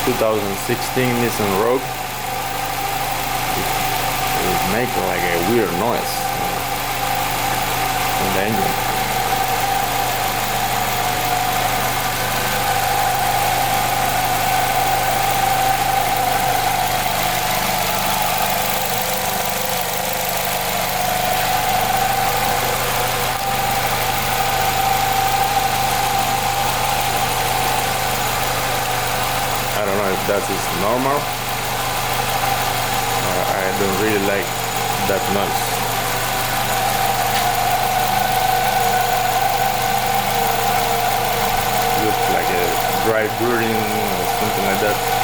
2016 Nissan Rogue. It makes like a weird noise in the engine. I don't know if that is normal. I don't really like that noise. Looks like a dry brewing or something like that.